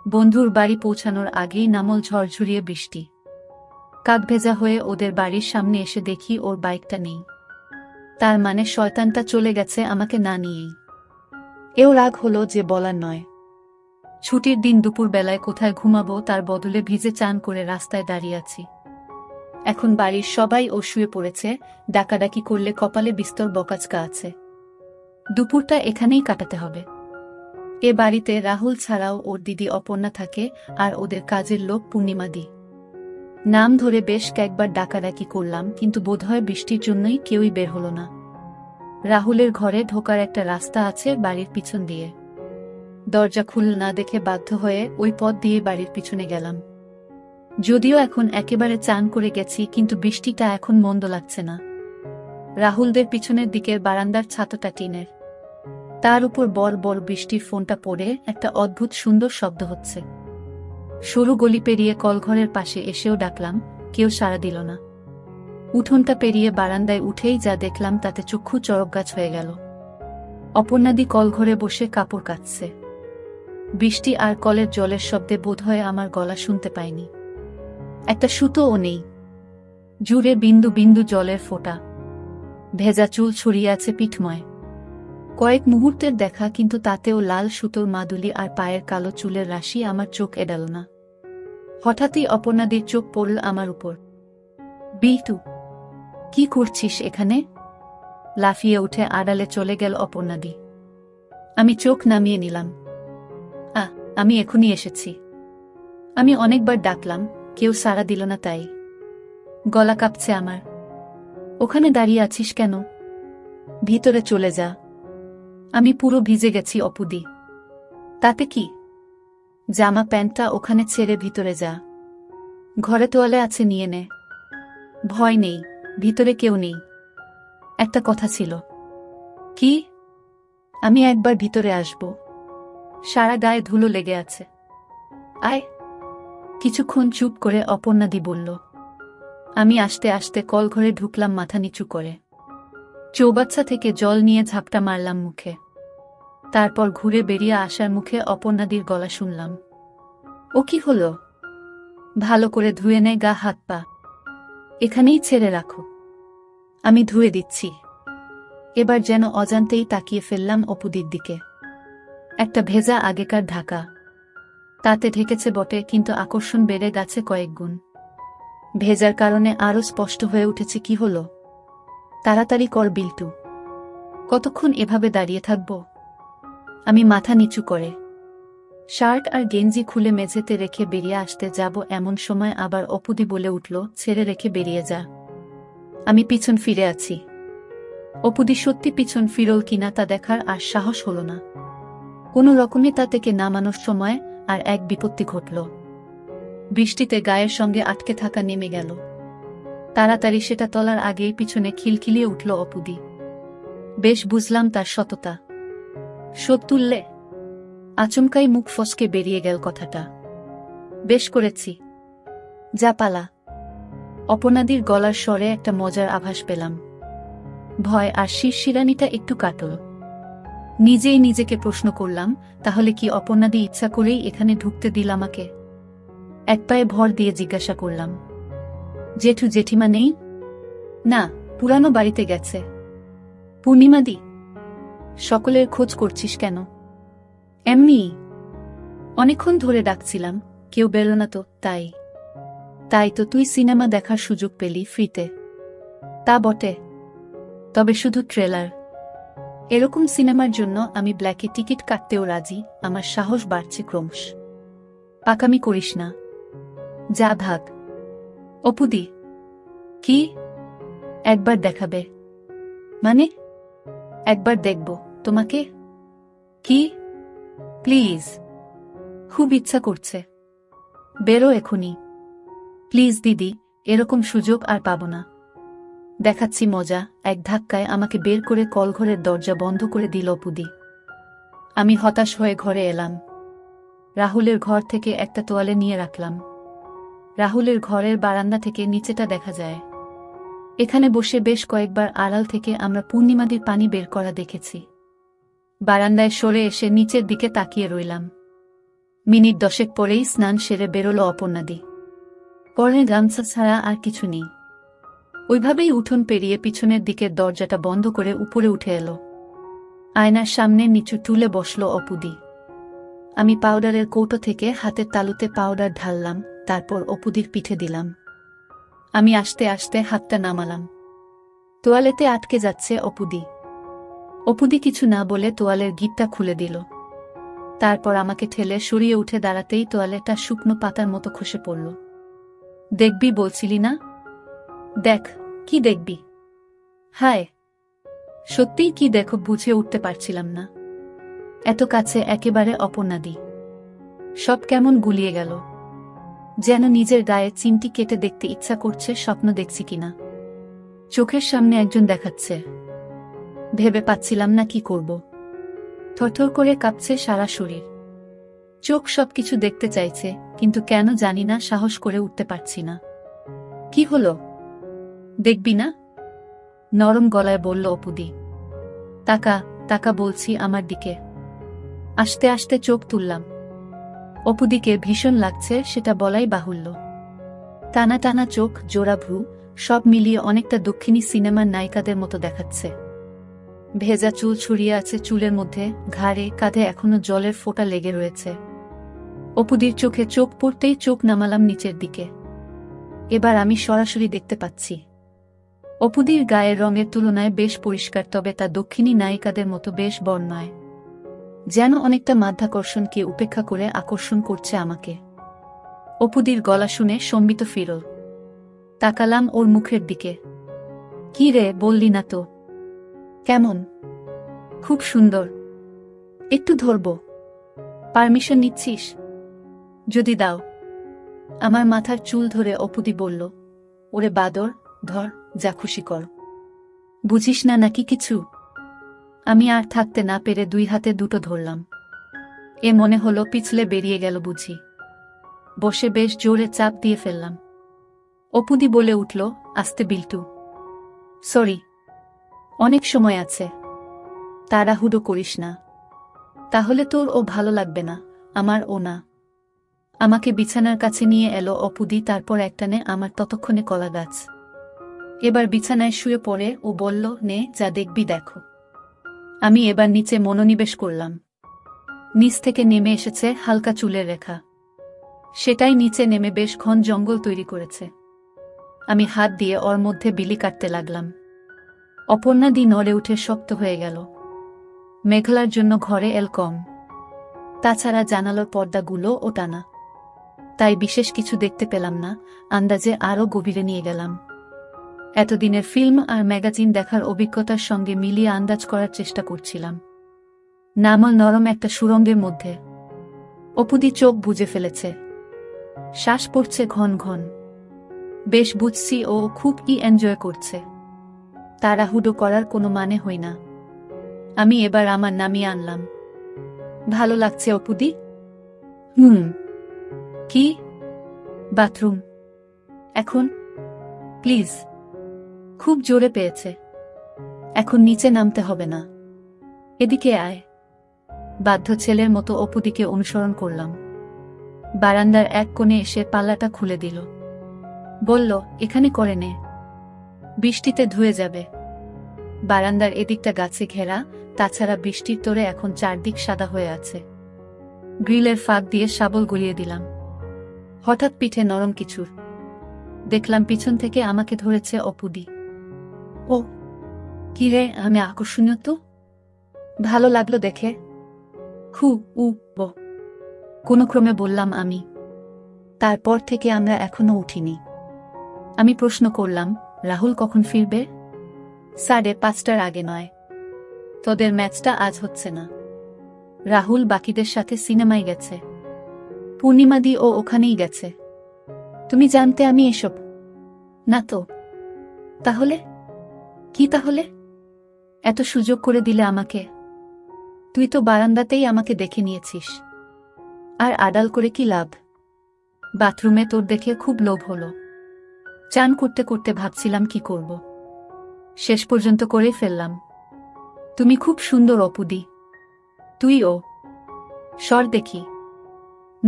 বন্ধুর বাড়ি পৌঁছানোর আগেই নামল ঝড়ঝরিয়ে বৃষ্টি। কাক ভেজা হয়ে ওদের বাড়ির সামনে এসে দেখি ওর বাইকটা নেই। তার মানে শয়তানটা চলে গেছে আমাকে না নিয়েই। এও রাগ হলো যে বলার নয়। ছুটির দিন দুপুর বেলায় কোথায় ঘুমাবো তার বদলে ভিজে চান করে রাস্তায় দাঁড়িয়ে আছি। এখন বাড়ির সবাই ও শুয়ে পড়েছে, ডাকাডাকি করলে কপালে বিস্তর বকাচকা আছে। দুপুরটা এখানেই কাটাতে হবে। এ বাড়িতে রাহুল ছাড়াও ওর দিদি অপর্ণা থাকে, আর ওদের কাজের লোক পূর্ণিমাদি। নাম ধরে বেশ কয়েকবার ডাকাডাকি করলাম, কিন্তু বোধহয় বৃষ্টির জন্যই কেউই বের হলো না। রাহুলের ঘরে ঢোকার একটা রাস্তা আছে বাড়ির পিছন দিয়ে। দরজা খুল না দেখে বাধ্য হয়ে ওই পথ দিয়ে বাড়ির পিছনে গেলাম। যদিও এখন একেবারে চান করে গেছি, কিন্তু বৃষ্টিটা এখন মন্দ লাগছে না। রাহুলদের পিছনের দিকের বারান্দার ছাতটা টিনের, তার উপর বড় বড় বৃষ্টির ফোঁটা পড়ে একটা অদ্ভুত সুন্দর শব্দ হচ্ছে। সরু গলি পেরিয়ে কলঘরের পাশে এসেও ডাকলাম, কেউ সাড়া দিল না। উঠোনটা পেরিয়ে বারান্দায় উঠেই যা দেখলাম তাতে চক্ষু চড়কগাছ হয়ে গেল। অপর্ণাদি কলঘরে বসে কাপড় কাচছে। বৃষ্টি আর কলের জলের শব্দে বোধহয় আমার গলা শুনতে পাইনি। একটা সুতোও নেই, জুড়ে বিন্দু বিন্দু জলের ফোঁটা। ভেজা চুল ছড়িয়ে আছে পিঠময়। কয়েক মুহূর্তের দেখা, কিন্তু তাতেও লাল সুতোর মাদুলি আর পায়ের কালো চুলের রাশি আমার চোখ এড়াল না। হঠাৎই অপর্ণাদির চোখ পড়ল আমার উপর। বিটু, কি করছিস এখানে? লাফিয়ে উঠে আড়ালে চলে গেল অপর্ণাদি। আমি চোখ নামিয়ে নিলাম। আমি এখনই এসেছি। আমি অনেকবার ডাকলাম, কেউ সাড়া দিল না, তাই গলা কাঁপছে আমার। ওখানে দাঁড়িয়ে আছিস কেন? ভিতরে চলে যা। আমি পুরো ভিজে গেছি অপুদি। তাতে কি? জামা প্যান্টটা ওখানে ছেড়ে ভিতরে যা। ঘরে তোয়ালে আছে, নিয়ে নে। ভয় নেই, ভিতরে কেউ নেই। একটা কথা ছিল। কি? আমি একবার ভিতরে আসব। সারা গায়ে ধুলো লেগে আছে। আয়। কিছুক্ষণ চুপ করে অপর্ণাদি বলল। আমি আস্তে আস্তে কলঘরে ঢুকলাম মাথা নিচু করে। চৌবাচ্চা থেকে জল নিয়ে ঝাপটা মারলাম মুখে। তারপর ঘুরে বেরিয়ে আসার মুখে অপর্ণাদির গলা শুনলাম। ও কি হলো? ভালো করে ধুয়ে নে গা হাত পা। এখানেই ছেড়ে রাখো, আমি ধুয়ে দিচ্ছি। এবার যেন অজান্তেই তাকিয়ে ফেললাম অপুদির দিকে। একটা ভেজা আগেকার ঢাকা, তাতে ঢেকেছে বটে, কিন্তু আকর্ষণ বেড়ে গেছে কয়েক গুণ। ভেজার কারণে আরও স্পষ্ট হয়ে উঠেছে। কি হলো? তাড়াতাড়ি কর বিল্টু। কতক্ষণ এভাবে দাঁড়িয়ে থাকব? আমি মাথা নিচু করে শার্ট আর গেঞ্জি খুলে মেঝেতে রেখে বেরিয়ে আসতে যাব, এমন সময় আবার অপুদি বলে উঠল, ছেড়ে রেখে বেরিয়ে যা। আমি পিছন ফিরে আছি। অপুদি সত্যি পিছন ফিরল কিনা তা দেখার আর সাহস হল না। কোনো রকমে তা থেকে নামানোর সময় আর এক বিপত্তি ঘটল। বৃষ্টিতে গায়ের সঙ্গে আটকে থাকা নেমে গেল। তাড়াতাড়ি সেটা তলার আগেই পিছনে খিলখিলিয়ে উঠল অপুদি। বেশ বুঝলাম তার সততা। শোধ তুললে? আচমকাই মুখ ফসকে বেরিয়ে গেল কথাটা। বেশ করেছি, যা পালা। অপর্ণাদির গলার স্বরে একটা মজার আভাস পেলাম। ভয় আর শিরশিরানিটা একটু কাটল। নিজেই নিজেকে প্রশ্ন করলাম, তাহলে কি অপর্ণাদি ইচ্ছা করেই এখানে ঢুকতে দিল আমাকে? এক পায়ে ভর দিয়ে জিজ্ঞাসা করলাম, জেঠু জেঠিমা নেই? না, পুরানো বাড়িতে গেছে। পূর্ণিমাদি? সকলের খোঁজ করছিস কেন? এমনি। অনেকক্ষণ ধরে ডাকছিলাম, কেউ বেরো না তো, তাই। তাই তো তুই সিনেমা দেখার সুযোগ পেলি ফ্রিতে। তা বটে, তবে শুধু ট্রেলার। এরকম সিনেমার জন্য আমি ব্ল্যাকে টিকিট কাটতেও রাজি। আমার সাহস বাড়ছে ক্রমশ। পাকামি করিস না, যা ভাগ। অপুদি? কি? একবার দেখাবে? মানে? একবার দেখব তোমাকে। কি? প্লিজ, খুব ইচ্ছা করছে। বেরো এখনই প্লিজ দিদি, এরকম সুযোগ আর পাব না। দেখাচ্ছি মজা। এক ধাক্কায় আমাকে বের করে কলঘরের দরজা বন্ধ করে দিল অপুদি। আমি হতাশ হয়ে ঘরে এলাম। রাহুলের ঘর থেকে একটা তোয়ালে নিয়ে রাখলাম। রাহুলের ঘরের বারান্দা থেকে নিচেটা দেখা যায়। এখানে বসে বেশ কয়েকবার আড়াল থেকে আমরা পূর্ণিমাদির পানি বের করা দেখেছি। বারান্দায় সরে এসে নিচের দিকে তাকিয়ে রইলাম। মিনিট 10 পরেই স্নান সেরে বেরোলো অপর্ণাদি। পরে গামছা ছাড়া আর কিছু নেই। ওইভাবেই উঠোন পেরিয়ে পিছনের দিকের দরজাটা বন্ধ করে উপরে উঠে এলো। আয়নার সামনে নিচু টুলে বসল অপুদি। আমি পাউডারের কৌটো থেকে হাতের তালুতে পাউডার ঢাললাম, তারপর অপুদির পিঠে দিলাম। আমি আস্তে আস্তে হাতটা নামালাম। তোয়ালেতে আটকে যাচ্ছে অপুদি। অপুদি কিছু না বলে তোয়ালের গিঁটটা খুলে দিল। তারপর আমাকে ঠেলে সরিয়ে উঠে দাঁড়াতেই তোয়ালেটা শুকনো পাতার মতো খসে পড়ল। দেখবি বলছিলি না? দেখ। কি দেখবি? হায়, সত্যিই কি দেখো বুঝে উঠতে পারছিলাম না। এত কাছে একেবারে অপর্ণাদি। সব কেমন গুলিয়ে গেল, যেন নিজের গায়ে চিমটি কেটে দেখতে ইচ্ছা করছে স্বপ্ন দেখছি কিনা। চোখের সামনে একজন দেখাচ্ছে, ভেবে পাচ্ছিলাম না কি করব। থরথর করে কাঁপছে সারা শরীর। চোখ সবকিছু দেখতে চাইছে, কিন্তু কেন জানি না সাহস করে উঠতে পারছি না। কি হলো? দেখবি না? নরম গলায় বলল অপুদি। তাকা তাকা বলছি আমার দিকে। আস্তে আস্তে চোখ তুললাম। অপুদিকে ভীষণ লাগছে সেটা বলাই বাহুল্য। টানা টানা চোখ, জোড়া ভ্রু, সব মিলিয়ে অনেকটা দক্ষিণী সিনেমার নায়িকাদের মতো দেখাচ্ছে। ভেজা চুল ছড়িয়ে আছে চুলের মধ্যে, ঘাড়ে কাঁধে এখনো জলের ফোঁটা লেগে রয়েছে। অপুদির চোখে চোখ পড়তেই চোখ নামালাম নিচের দিকে। এবার আমি সরাসরি দেখতে পাচ্ছি। অপুদির গায়ের রঙের তুলনায় বেশ পরিষ্কার, তবে তা দক্ষিণী নায়িকাদের মতো বেশ বর্ণায়। যেন অনেকটা মাধ্যাকর্ষণকে উপেক্ষা করে আকর্ষণ করছে আমাকে। অপুদির গলা শুনে সম্বিত ফিরল। তাকালাম ওর মুখের দিকে। কি রে, বললি না তো? কেমন? খুব সুন্দর। একটু ধরব? পারমিশন নিচ্ছিস? যদি দাও। আমার মাথার চুল ধরে অপুদি বলল, ওরে বাদর, ধর, যা খুশি কর। বুঝিস না নাকি কিছু? আমি আর থাকতে না পেরে 2 হাতে দুটো ধরলাম। এ মনে হলো পিছলে বেরিয়ে গেল বুঝি। বসে বেশ জোরে চাপ দিয়ে ফেললাম। অপুদি বলে উঠল, আস্তে বিল্টু। সরি। অনেক সময় আছে, তাড়াহুড়ো করিস না। তাহলে তোর ও ভালো লাগবে না, আমার ও না। আমাকে বিছানার কাছে নিয়ে এলো অপুদি, তারপর একটানে আমার ততক্ষণে কলা গাছ। এবার বিছানায় শুয়ে পড়ে ও বলল, নে যা দেখবি দেখো। আমি এবার নিচে মনোনিবেশ করলাম। নিচ থেকে নেমে এসেছে হালকা চুলের রেখা। সেটাই নিচে নেমে বেশ ঘন জঙ্গল তৈরি করেছে। আমি হাত দিয়ে ওর মধ্যে বিলি কাটতে লাগলাম। অপর্ণাদি নড়ে উঠে শক্ত হয়ে গেল। মেঘলার জন্য ঘরে এল কম। তাছাড়া জানালার পর্দাগুলো ও টানা। তাই বিশেষ কিছু দেখতে পেলাম না, আন্দাজে আরও গভীরে নিয়ে গেলাম। এতদিনের ফিল্ম আর ম্যাগাজিন দেখার অভিজ্ঞতার সঙ্গে মিলিয়ে আন্দাজ করার চেষ্টা করছিলাম। নামল নরম একটা সুড়ঙ্গের মধ্যে। অপুদি চোখ বুজে ফেলেছে। শ্বাস পড়ছে ঘন ঘন। বেশ বুঝছি ও খুব এনজয় করছে। তাড়াহুড়ো করার কোনো মানে হই না। আমি এবার আমার নামিয়ে আনলাম। ভালো লাগছে অপুদি? কি? বাথরুম এখন? প্লিজ। খুব জোরে পেয়েছে। এখন নিচে নামতে হবে না। এদিকে আয়। বাধ্য ছেলের মতো অপুদিকে অনুসরণ করলাম। বারান্দার এক কোণে এসে পাল্লাটা খুলে দিল। বলল, এখানে করে নে, বৃষ্টিতে ধুয়ে যাবে। বারান্দার এদিকটা গাছে ঘেরা, তাছাড়া বৃষ্টির তোরে এখন চারদিক সাদা হয়ে আছে। গ্রিলের ফাঁক দিয়ে শাবল গলিয়ে দিলাম। হঠাৎ পিঠে নরম কিছুর। দেখলাম পিছন থেকে আমাকে ধরেছে অপুদি। ও কি রে, আমি আকর্ষণীয় তো? ভালো লাগলো দেখে। কোনো ক্রমে বললাম আমি। তারপর থেকে আমরা এখনো উঠিনি। আমি প্রশ্ন করলাম, রাহুল কখন ফিরবে? 5:30টার আগে নয়। তোদের ম্যাচটা আজ হচ্ছে না। রাহুল বাকিদের সাথে সিনেমায় গেছে। পূর্ণিমাদি ও ওখানেই গেছে। তুমি জানতে আমি এসব? না তো। তাহলে কি? তাহলে এত সুযোগ করে দিলে আমাকে। তুই তো বারান্দাতেই আমাকে দেখে নিয়েছিস। আর আড়াল করে কি লাভ? বাথরুমে তোর দেখে খুব লোভ হলো। চান করতে করতে ভাবছিলাম কি করব। শেষ পর্যন্ত করে ফেললাম। তুমি খুব সুন্দর অপুদি। তুইও। সর দেখি।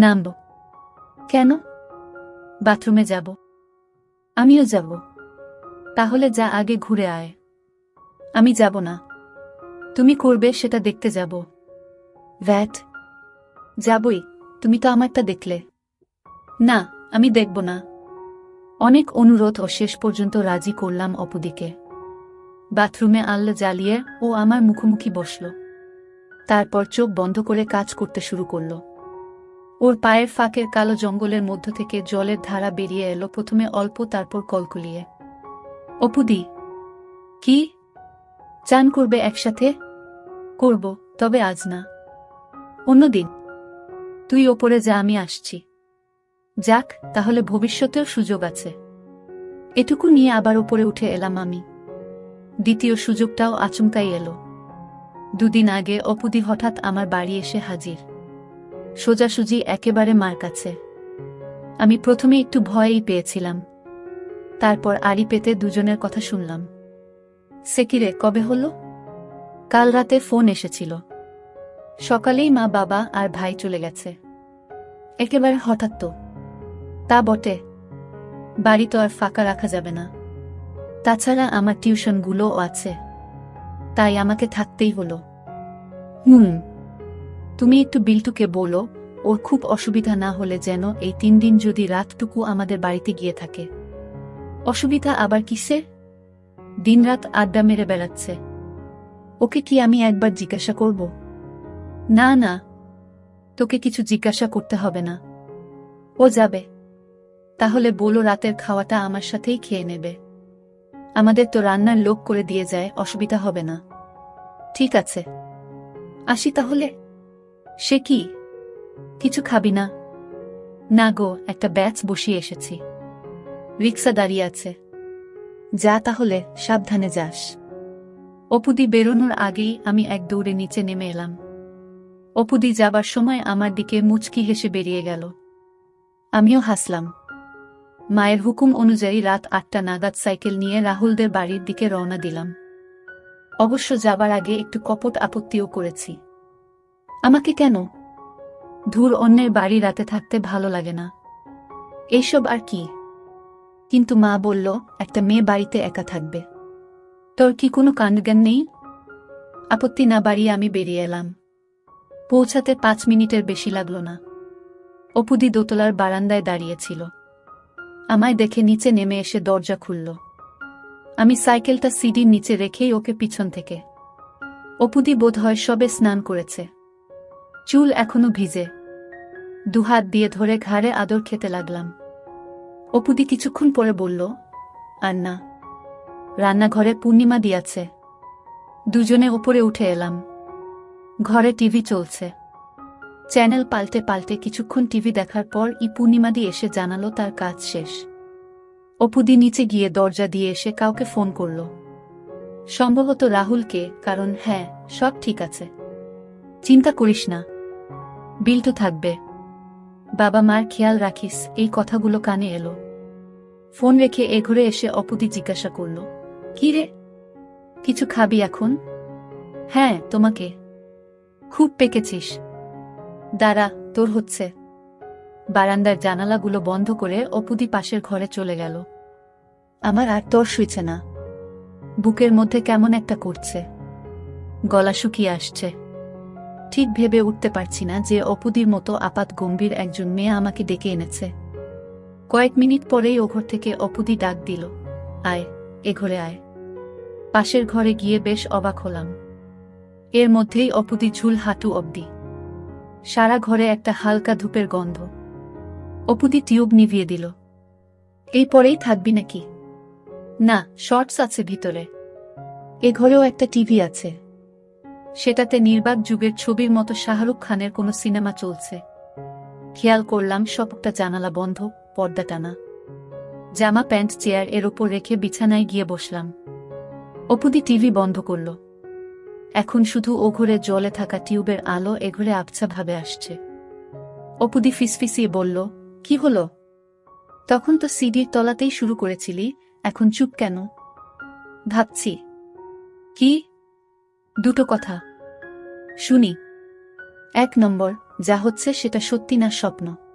নামব। কেন? বাথরুমে যাব। আমিও যাব। তাহলে যা, আগে ঘুরে আয়। আমি যাব না। তুমি করবে সেটা দেখতে যাব। ভ্যাট। যাবই, তুমি তো আমারটা দেখলে। না, আমি দেখব না। অনেক অনুরোধ ও শেষ পর্যন্ত রাজি করলাম অপুদিকে। বাথরুমে আলো জ্বালিয়ে ও আমার মুখোমুখি বসল। তারপর চোখ বন্ধ করে কাজ করতে শুরু করল। ওর পায়ের ফাঁকের কালো জঙ্গলের মধ্য থেকে জলের ধারা বেরিয়ে এলো, প্রথমে অল্প, তারপর কলকলিয়ে। অপুদি। কি? চান করবে একসাথে? করব, তবে আজ না, অন্যদিন। তুই ওপরে যা, আমি আসছি। যাক, তাহলে ভবিষ্যতেও সুযোগ আছে। এটুকু নিয়ে আবার ওপরে উঠে এলাম আমি। দ্বিতীয় সুযোগটাও আচমকাই এলো। 2 দিন আগে অপুদি হঠাৎ আমার বাড়ি এসে হাজির, সোজাসুজি একেবারে মার কাছে। আমি প্রথমে একটু ভয়ই পেয়েছিলাম, তারপর আড়ি পেতে দুজনের কথা শুনলাম। সেকিরে, কবে হলো? কাল রাতে ফোন এসেছিল। সকালেই মা, বাবা আর ভাই চলে গেছে। একেবারে হঠাৎ তো। তা বটে, বাড়ি তো আর ফাঁকা রাখা যাবে না। তাছাড়া আমার টিউশনগুলোও আছে, তাই আমাকে থাকতেই হলো। তুমি একটু বিল্টুকে বলো, ওর খুব অসুবিধা না হলে যেন এই 3 দিন যদি রাতটুকু আমাদের বাড়িতে গিয়ে থাকে। অসুবিধা আবার কিসে? দিনরাত আড্ডা মেরে বেড়াচ্ছে। ওকে কি আমি একবার জিজ্ঞাসা করব? না না, তোকে কিছু জিজ্ঞাসা করতে হবে না। ও যাবে। তাহলে বলো রাতের খাওয়াটা আমার সাথেই খেয়ে নেবে। আমাদের তো রান্নার লোক করে দিয়ে যায়, অসুবিধা হবে না। ঠিক আছে, আসি তাহলে। সে কি, কিছু খাবি না? না গো, একটা ব্যাচ বসিয়ে এসেছি। রিক্সা দাঁড়িয়ে আছে। যা তাহলে, সাবধানে যাস। অপুদি বেরোনোর আগেই আমি এক দৌড়ে নিচে নেমে এলাম। অপুদি যাবার সময় আমার দিকে মুচকি হেসে বেরিয়ে গেল। আমিও হাসলাম। মায়ের হুকুম অনুযায়ী রাত 8টা নাগাদ সাইকেল নিয়ে রাহুলদের বাড়ির দিকে রওনা দিলাম। অবশ্য যাবার আগে একটু কপট আপত্তিও করেছি। আমাকে কেন? ধুর, অন্যের বাড়ি রাতে থাকতে ভালো লাগে না। এইসব আর কি। কিন্তু মা বলল, একটা মেয়ে বাড়িতে একা থাকবে। তোর কি কোনো কাণ্ডজ্ঞান নেই? আপত্তি না বাড়িয়ে আমি বেরিয়ে এলাম। পৌঁছাতে 5 মিনিটের বেশি লাগলো না। অপুদি দোতলার বারান্দায় দাঁড়িয়েছিল। আমায় দেখে নিচে নেমে এসে দরজা খুলল। আমি সাইকেলটা সিডির নিচে রেখেই ওকে পিছন থেকে। অপুদি বোধহয় সবে স্নান করেছে, চুল এখনো ভিজে। 2 হাত দিয়ে ধরে ঘাড়ে আদর খেতে লাগলাম। অপুদি কিছুক্ষণ পরে বলল, আর না। রান্নাঘরে পূর্ণিমা দিয়াছে। দুজনে উপরে উঠে এলাম। ঘরে টিভি চলছে। চ্যানেল পাল্টে পাল্টে কিছুক্ষণ টিভি দেখার পর পূর্ণিমাদি এসে জানালো তার কাজ শেষ। অপুদি নিচে গিয়ে দরজা দিয়ে এসে কাউকে ফোন করল। সম্ভবত রাহুলকে, কারণ হ্যাঁ, সব ঠিক আছে। চিন্তা করিস না, বিল্টু থাকবে। বাবা মার খেয়াল রাখিস, এই কথাগুলো কানে এলো। ফোন রেখে ঘরে এসে অপুদি জিজ্ঞাসা করল, কি রে, কিছু খাবি এখন? হ্যাঁ, তোমাকে। খুব পেকেছিস। দাঁড়া, তোর হচ্ছে। বারান্দার জানালাগুলো বন্ধ করে অপুদি পাশের ঘরে চলে গেল। আমার আর তর সইছে না। বুকের মধ্যে কেমন একটা করছে, গলা শুকিয়ে আসছে। ঠিক ভেবে উঠতে পারছি না যে অপুদির মতো আপাত গম্ভীর একজন মেয়ে আমাকে ডেকে এনেছে। কয়েক মিনিট পরেই ও ঘর থেকে অপুদি ডাক দিল, আয়, এ ঘরে আয়। পাশের ঘরে গিয়ে বেশ অবাক হলাম। এর মধ্যেই অপুদি ঝুল হাঁটু অবধি। সারা ঘরে একটা হালকা ধূপের গন্ধ। অপুদি টিউব নিভিয়ে দিল। এই পরেই থাকবি নাকি? না, শর্টস আছে ভিতরে। এ ঘরেও একটা টিভি আছে। সেটাতে নির্বাক যুগের ছবির মতো শাহরুখ খানের কোনো সিনেমা চলছে। খেয়াল করলাম সবটা জানালা বন্ধ, পর্দা টানা। জামা প্যান্ট চেয়ার এর ওপর রেখে বিছানায় গিয়ে বসলাম। অপুদি টিভি বন্ধ করল। এখন শুধু ও ঘরে জ্বলে থাকা টিউবের আলো এ ঘরে আবছা ভাবে আসছে। অপুদি ফিসফিসিয়ে বলল, কি হলো? তখন তো সিডির তলাতেই শুরু করেছিলি, এখন চুপ কেন? ভাবছি। কি? 2টো কথা শুনি। 1 নম্বর, যা হচ্ছে সেটা সত্যি না স্বপ্ন।